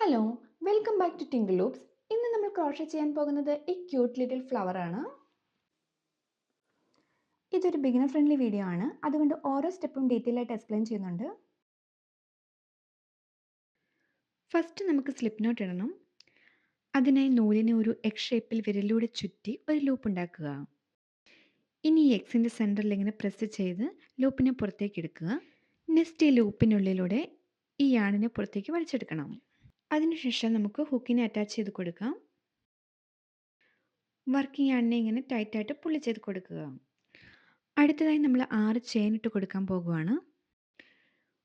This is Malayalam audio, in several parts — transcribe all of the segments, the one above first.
Hello, welcome back to Tinkle Loops. ഇന്ന് നമ്മൾ ക്രോഷേ ചെയ്യാൻ പോകുന്നത് ഈ ക്യൂട്ട് ലിറ്റിൽ ഫ്ലവർ ആണ്. ഇതൊരു ബിഗിനർ ഫ്രണ്ട്ലി വീഡിയോ ആണ്, അതുകൊണ്ട് ഓരോ സ്റ്റെപ്പും ഡീറ്റെയിൽ ആയിട്ട് എക്സ്പ്ലെയിൻ ചെയ്യുന്നുണ്ട്. ഫസ്റ്റ് നമുക്ക് സ്ലിപ്പ് നോട്ട് ഇടണം. അതിനായി നൂലിനെ ഒരു എഗ് ഷേപ്പിൽ വിരലിലൂടെ ചുറ്റി ഒരു ലൂപ്പ് ഉണ്ടാക്കുക. ഇനി ഈ എക്സിൻ്റെ സെൻറ്ററിൽ ഇങ്ങനെ പ്രസ് ചെയ്ത് ലൂപ്പിനെ പുറത്തേക്ക് എടുക്കുക. നെക്സ്റ്റ് ഈ ലൂപ്പിനുള്ളിലൂടെ ഈ യാണിനെ പുറത്തേക്ക് വലിച്ചെടുക്കണം. അതിനുശേഷം നമുക്ക് ഹുക്കിനെ അറ്റാച്ച് ചെയ്ത് കൊടുക്കാം. വർക്കിംഗ് യാണിനെ ഇങ്ങനെ ടൈറ്റായിട്ട് പുള്ളി ചെയ്ത് കൊടുക്കുക. അടുത്തതായി നമ്മൾ 6 ചെയിൻ ഇട്ട് കൊടുക്കാൻ പോകുകയാണ്.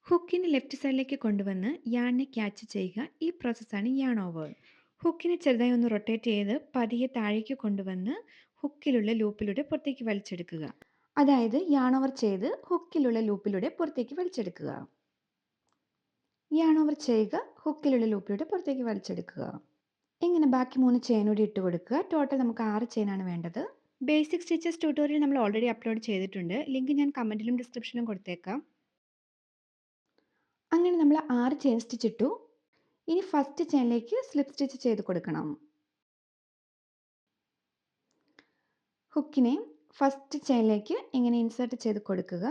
ഹുക്കിനെ ലെഫ്റ്റ് സൈഡിലേക്ക് കൊണ്ടുവന്ന് യാണിനെ ക്യാച്ച് ചെയ്യുക. ഈ പ്രോസസ്സാണ് യാൺ ഓവർ. ഹുക്കിനെ ചെറുതായി ഒന്ന് റൊട്ടേറ്റ് ചെയ്ത് പതിയെ താഴേക്ക് കൊണ്ടുവന്ന് ഹുക്കിലുള്ള ലൂപ്പിലൂടെ പുറത്തേക്ക് വലിച്ചെടുക്കുക. അതായത് യാൺ ഓവർ ചെയ്ത് ഹുക്കിലുള്ള ലൂപ്പിലൂടെ പുറത്തേക്ക് വലിച്ചെടുക്കുക. യാൺ ഓവർ ചെയ്യുക, ഹുക്കിലുള്ള ലൂപ്പിലൂടെ പുറത്തേക്ക് വലിച്ചെടുക്കുക. ഇങ്ങനെ ബാക്കി 3 ചെയിൻ കൂടി ഇട്ട് കൊടുക്കുക. ടോട്ടൽ നമുക്ക് 6 ചെയിനാണ് വേണ്ടത്. ബേസിക് സ്റ്റിച്ചസ് ട്യൂട്ടോറിയൽ നമ്മൾ ഓൾറെഡി അപ്ലോഡ് ചെയ്തിട്ടുണ്ട്. ലിങ്ക് ഞാൻ കമൻറ്റിലും ഡിസ്ക്രിപ്ഷനിലും കൊടുത്തേക്കാം. അങ്ങനെ നമ്മൾ 6 ചെയിൻ സ്റ്റിച്ച് ഇട്ടു. ഇനി ഫസ്റ്റ് ചെയിനിലേക്ക് സ്ലിപ്പ് സ്റ്റിച്ച് ചെയ്ത് കൊടുക്കണം. ഹുക്കിനെ ഫസ്റ്റ് ചെയിനിലേക്ക് ഇങ്ങനെ ഇൻസേർട്ട് ചെയ്ത് കൊടുക്കുക.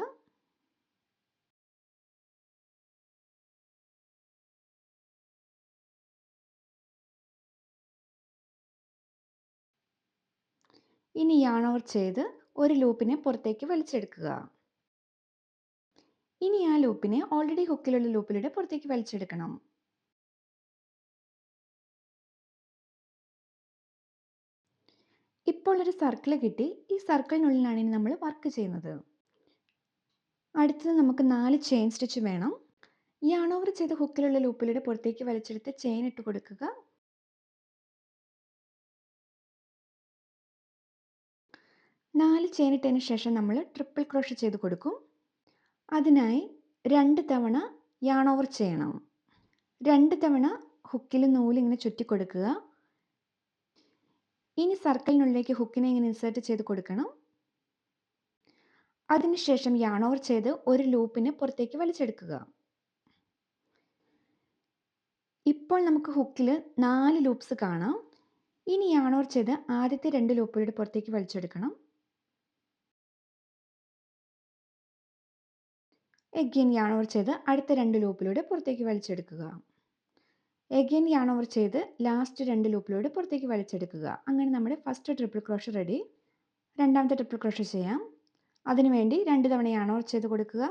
ഇനി യാൺ ഓവർ ചെയ്ത് ഒരു ലൂപ്പിനെ പുറത്തേക്ക് വലിച്ചെടുക്കുക. ഇനി ആ ലൂപ്പിനെ ഓൾറെഡി ഹുക്കിലുള്ള ലൂപ്പിലൂടെ പുറത്തേക്ക് വലിച്ചെടുക്കണം. ഇപ്പോൾ ഒരു സർക്കിൾ കിട്ടി. ഈ സർക്കിളിനുള്ളിലാണ് ഇനി നമ്മൾ വർക്ക് ചെയ്യുന്നത്. അടുത്തത് നമുക്ക് 4 ചെയിൻ സ്റ്റിച്ച് വേണം. യാൺ ഓവർ ചെയ്ത് ഹുക്കിലുള്ള ലൂപ്പിലൂടെ പുറത്തേക്ക് വലിച്ചെടുത്ത് ചെയിൻ ഇട്ട് കൊടുക്കുക. നാല് ചെയിൻ ഇട്ടതിന് ശേഷം നമ്മൾ ട്രിപ്പിൾ ക്രോഷേ ചെയ്ത് കൊടുക്കും. അതിനായി 2 തവണ യാൺ ഓവർ ചെയ്യണം. 2 തവണ ഹുക്കിൽ നൂലിങ്ങനെ ചുറ്റി കൊടുക്കുക. ഇനി സർക്കിളിനുള്ളിലേക്ക് ഹുക്കിനെ ഇങ്ങനെ ഇൻസേർട്ട് ചെയ്ത് കൊടുക്കണം. അതിനുശേഷം യാൺ ഓവർ ചെയ്ത് ഒരു ലൂപ്പിനെ പുറത്തേക്ക് വലിച്ചെടുക്കുക. ഇപ്പോൾ നമുക്ക് ഹുക്കിൽ 4 ലൂപ്സ് കാണാം. ഇനി യാൺ ഓവർ ചെയ്ത് ആദ്യത്തെ 2 ലൂപ്പുകളുടെ പുറത്തേക്ക് വലിച്ചെടുക്കണം. എഗെയിൻ യാൺ ഓവർ ചെയ്ത് അടുത്ത 2 ലൂപ്പിലൂടെ പുറത്തേക്ക് വലിച്ചെടുക്കുക. എഗെയിൻ യാൺ ഓവർ ചെയ്ത് ലാസ്റ്റ് 2 ലൂപ്പിലൂടെ പുറത്തേക്ക് വലിച്ചെടുക്കുക. അങ്ങനെ നമ്മുടെ ഫസ്റ്റ് ട്രിപ്പിൾ ക്രോഷേ റെഡി. രണ്ടാമത്തെ ട്രിപ്പിൾ ക്രോഷേ ചെയ്യാം. അതിനുവേണ്ടി 2 തവണ യാൺ ഓവർ ചെയ്ത് കൊടുക്കുക.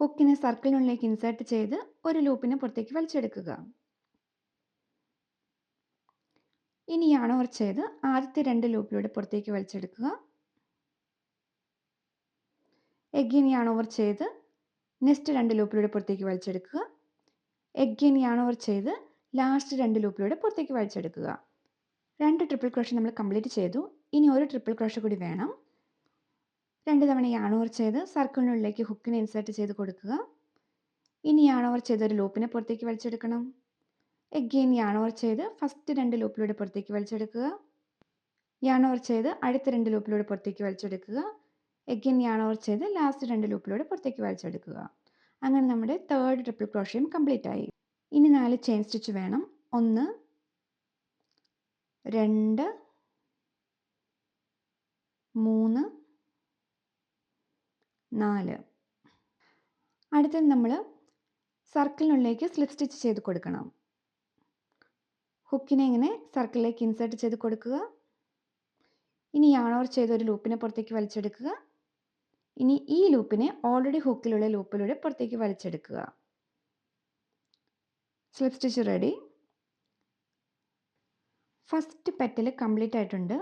ഹുക്കിനെ സർക്കിളിനുള്ളിലേക്ക് ഇൻസേർട്ട് ചെയ്ത് ഒരു ലൂപ്പിനെ പുറത്തേക്ക് വലിച്ചെടുക്കുക. ഇനി യാൺ ഓവർ ചെയ്ത് ആദ്യത്തെ 2 ലൂപ്പിലൂടെ പുറത്തേക്ക് വലിച്ചെടുക്കുക. എഗെയിൻ യാൺ ഓവർ ചെയ്ത് നെക്സ്റ്റ് 2 ലൂപ്പിലൂടെ പുറത്തേക്ക് വലിച്ചെടുക്കുക. എഗെയിൻ യാൺ ഓവർ ചെയ്ത് ലാസ്റ്റ് 2 ലൂപ്പിലൂടെ പുറത്തേക്ക് വലിച്ചെടുക്കുക. 2 ട്രിപ്പിൾ ക്രോഷേ നമ്മൾ കംപ്ലീറ്റ് ചെയ്തു. ഇനി ഒരു ട്രിപ്പിൾ ക്രോഷേ കൂടി വേണം. 2 തവണ യാൺ ഓവർ ചെയ്ത് സർക്കിളിനുള്ളിലേക്ക് ഹുക്കിനെ ഇൻസേർട്ട് ചെയ്ത് കൊടുക്കുക. ഇനി യാൺ ഓവർ ചെയ്ത് ഒരു ലൂപ്പിനെ പുറത്തേക്ക് വലിച്ചെടുക്കണം. എഗെയിൻ യാൺ ഓവർ ചെയ്ത് ഫസ്റ്റ് 2 ലൂപ്പിലൂടെ പുറത്തേക്ക് വലിച്ചെടുക്കുക. യാൺ ഓവർ ചെയ്ത് അടുത്ത 2 ലൂപ്പിലൂടെ പുറത്തേക്ക് വലിച്ചെടുക്കുക. എഗെയിൻ യാൺ ഓവർ ചെയ്ത് ലാസ്റ്റ് 2 ലൂപ്പിലൂടെ പുറത്തേക്ക് വലിച്ചെടുക്കുക. അങ്ങനെ നമ്മുടെ തേർഡ് ട്രിപ്പിൾ ക്രോഷയും കംപ്ലീറ്റ് ആയി. ഇനി 4 ചെയിൻ സ്റ്റിച്ച് വേണം. 1 2 3 4. അടുത്തത് നമ്മൾ സർക്കിളിനുള്ളിലേക്ക് സ്ലിപ്പ് സ്റ്റിച്ച് ചെയ്ത് കൊടുക്കണം. ഹുക്കിനെ ഇങ്ങനെ സർക്കിളിലേക്ക് ഇൻസേർട്ട് ചെയ്ത് കൊടുക്കുക. ഇനി യാൺ ഓവർ ചെയ്ത് ഒരു ലൂപ്പിനെ പുറത്തേക്ക് വലിച്ചെടുക്കുക. ഇനി ഈ ലൂപ്പിനെ ഓൾറെഡി ഹുക്കിലുള്ള ലൂപ്പിലൂടെ പുറത്തേക്ക് വലിച്ചെടുക്കുക. Slip stitch ready. First petal complete ആയിട്ടുണ്ട്.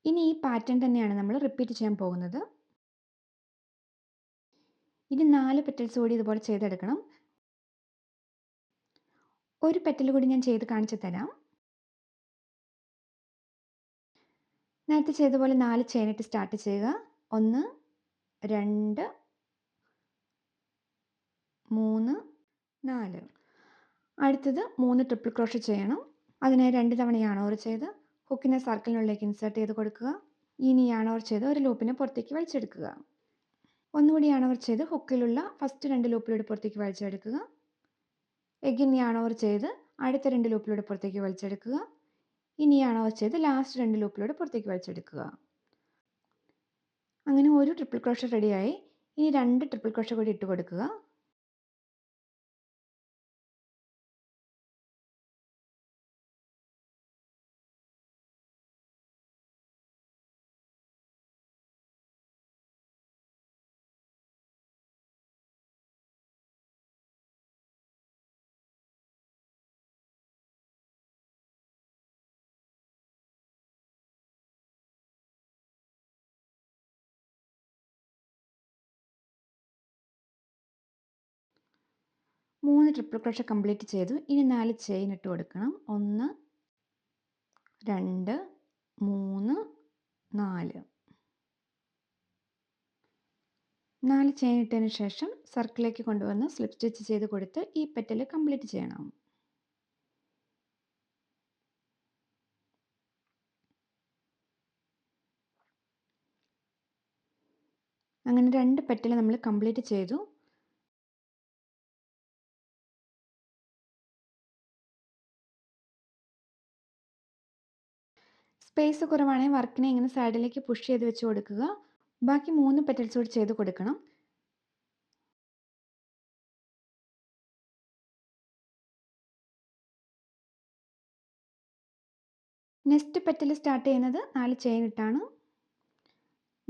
ഇനി ഈ പാറ്റേൺ തന്നെയാണ് നമ്മൾ റിപ്പീറ്റ് ചെയ്യാൻ പോകുന്നത്. ഇനി 4 പെറ്റൽസ് കൂടി ഇതുപോലെ ചെയ്തെടുക്കണം. ഒരു പെറ്റൽ കൂടി ഞാൻ ചെയ്ത് കാണിച്ചു തരാം. നേരത്തെ ചെയ്ത പോലെ 4 ചെയിൻ ഇട്ട് സ്റ്റാർട്ട് ചെയ്യുക. 1 2 3 4. അടുത്തത് 3 ട്രിപ്പിൾ ക്രോഷേ ചെയ്യണം. അതിനായി 2 തവണ യാൺ ഓവർ ചെയ്ത് ഹുക്കിനെ സർക്കിളിനുള്ളിലേക്ക് ഇൻസേർട്ട് ചെയ്ത് കൊടുക്കുക. ഇനി യാൺ ഓവർ ചെയ്ത് ഒരു ലൂപ്പിനെ പുറത്തേക്ക് വലിച്ചെടുക്കുക. ഒന്നുകൂടി യാൺ ഓവർ ചെയ്ത് ഹുക്കിലുള്ള ഫസ്റ്റ് 2 ലൂപ്പിലൂടെ പുറത്തേക്ക് വലിച്ചെടുക്കുക. എഗിൻ യാൺ ഓവർ ചെയ്ത് അടുത്ത 2 ലൂപ്പിലൂടെ പുറത്തേക്ക് വലിച്ചെടുക്കുക. ഇനി യാൺ ഓവർ ചെയ്ത് ലാസ്റ്റ് 2 ലൂപ്പിലൂടെ പുറത്തേക്ക് വലിച്ചെടുക്കുക. അങ്ങനെ ഒരു ട്രിപ്പിൾ ക്രോഷ റെഡിയായി. ഇനി 2 ട്രിപ്പിൾ ക്രോഷ കൂടി ഇട്ട് കൊടുക്കുക. മൂന്ന് ട്രിപ്പിൾ ക്രോഷ കംപ്ലീറ്റ് ചെയ്തു. ഇനി 4 ചെയിൻ ഇട്ട് കൊടുക്കണം. 1 2 3 4 4 ചെയിൻ ഇട്ടതിന് ശേഷം സർക്കിളിലേക്ക് കൊണ്ടുവന്ന് സ്ലിപ്പ് സ്റ്റിച്ച് ചെയ്ത് കൊടുത്ത് ഈ പെറ്റൽ കംപ്ലീറ്റ് ചെയ്യണം. അങ്ങനെ 2 പെറ്റൽ നമ്മൾ കംപ്ലീറ്റ് ചെയ്തു. സ്പേസ് കുറവാണെങ്കിൽ വർക്കിനെ ഇങ്ങനെ സൈഡിലേക്ക് പുഷ് ചെയ്ത് വെച്ച് കൊടുക്കുക. ബാക്കി 3 പെറ്റൽസ് കൂടി ചെയ്ത് കൊടുക്കണം. നെക്സ്റ്റ് പെറ്റൽ സ്റ്റാർട്ട് ചെയ്യുന്നത് 4 ചെയിൻ ഇട്ടാണ്.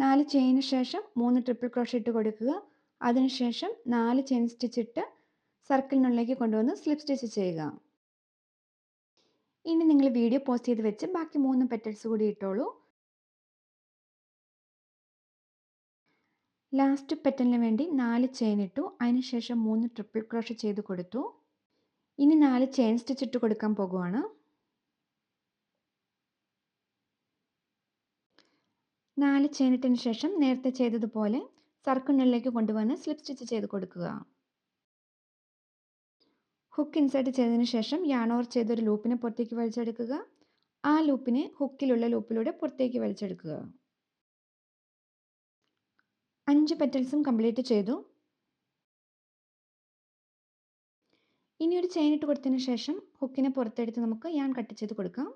4 ചെയിന് ശേഷം 3 ട്രിപ്പിൾ ക്രോഷ ഇട്ട് കൊടുക്കുക. അതിനുശേഷം 4 ചെയിൻ സ്റ്റിച്ച് ഇട്ട് സർക്കിളിനുള്ളിലേക്ക് കൊണ്ടുവന്ന് സ്ലിപ്പ് സ്റ്റിച്ച് ചെയ്യുക. ഇനി നിങ്ങൾ വീഡിയോ പോസ്റ്റ് ചെയ്ത് വെച്ച് ബാക്കി 3 പെറ്റൽസ് കൂടി ഇട്ടോളൂ. ലാസ്റ്റ് പെറ്റലിന് വേണ്ടി 4 ചെയിൻ ഇട്ടു. അതിനുശേഷം 3 ട്രിപ്പിൾ ക്രോഷ ചെയ്ത് കൊടുത്തു. ഇനി 4 ചെയിൻ സ്റ്റിച്ച് ഇട്ട് കൊടുക്കാൻ പോകുവാണ്. 4 ചെയിൻ ഇട്ടതിന് ശേഷം നേരത്തെ ചെയ്തതുപോലെ സർക്കിളിനുള്ളിലേക്ക് കൊണ്ടുവന്ന് സ്ലിപ്പ് സ്റ്റിച്ച് ചെയ്ത് കൊടുക്കുക. ഹുക്ക് ഇൻസേർട്ട് ചെയ്തതിന് ശേഷം യാൺ ഓവർ ചെയ്തൊരു ലൂപ്പിനെ പുറത്തേക്ക് വലിച്ചെടുക്കുക. ആ ലൂപ്പിനെ ഹുക്കിലുള്ള ലൂപ്പിലൂടെ പുറത്തേക്ക് വലിച്ചെടുക്കുക. 5 പെറ്റൽസും കംപ്ലീറ്റ് ചെയ്തു. ഇനി ഒരു ചെയിൻ ഇട്ട് കൊടുത്തതിന് ശേഷം ഹുക്കിനെ പുറത്തെടുത്ത് നമുക്ക് യാൺ കട്ട് ചെയ്ത് കൊടുക്കാം.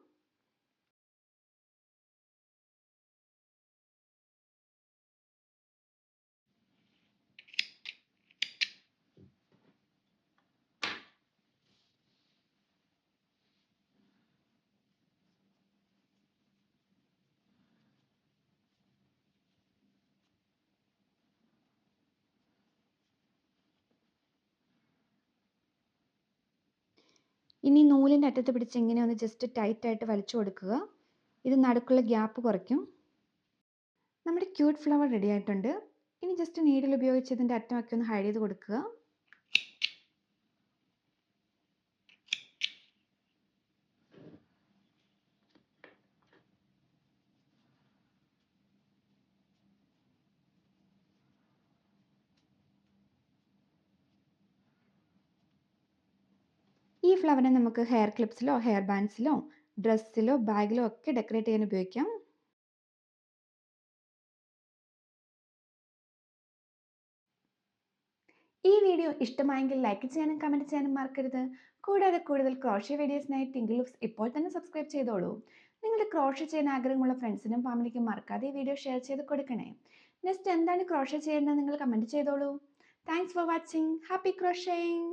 ഇനി നൂലിൻ്റെ അറ്റത്ത് പിടിച്ച് ഇങ്ങനെ ഒന്ന് ജസ്റ്റ് ടൈറ്റായിട്ട് വലിച്ചു കൊടുക്കുക. ഇത് നടുക്കുള്ള ഗ്യാപ്പ് കുറയ്ക്കും. നമ്മുടെ ക്യൂട്ട് ഫ്ലവർ റെഡി ആയിട്ടുണ്ട്. ഇനി ജസ്റ്റ് നീഡിൽ ഉപയോഗിച്ച് ഇതിൻ്റെ അറ്റമൊക്കെ ഒന്ന് ഹൈഡ് ചെയ്ത് കൊടുക്കുക. ഈ ഫ്ലവറിനെ നമുക്ക് ഹെയർ ക്ലിപ്സിലോ ഹെയർ ബാൻഡ്സിലോ ഡ്രസ്സിലോ ബാഗിലോ ഒക്കെ ഡെക്കറേറ്റ് ചെയ്യാൻ ഉപയോഗിക്കാം. ഈ വീഡിയോ ഇഷ്ടമായെങ്കിൽ ലൈക്ക് ചെയ്യാനും കമൻറ്റ് ചെയ്യാനും മറക്കരുത്. കൂടാതെ കൂടുതൽ ക്രോഷ്യ വീഡിയോസിനായി ടിങ്കിൾ ലുക്സ് ഇപ്പോൾ തന്നെ സബ്സ്ക്രൈബ് ചെയ്തോളൂ. നിങ്ങളുടെ ക്രോഷ്യ ചെയ്യാൻ ആഗ്രഹമുള്ള ഫ്രണ്ട്സിനും ഫാമിലിക്കും മറക്കാതെ ഈ വീഡിയോ ഷെയർ ചെയ്ത് കൊടുക്കണേ. നെക്സ്റ്റ് എന്താണ് ക്രോഷ്യ ചെയ്യേണ്ടത് നിങ്ങൾ കമൻറ്റ് ചെയ്തോളൂ. Thanks for watching. ഹാപ്പി ക്രോഷ്യയിങ്.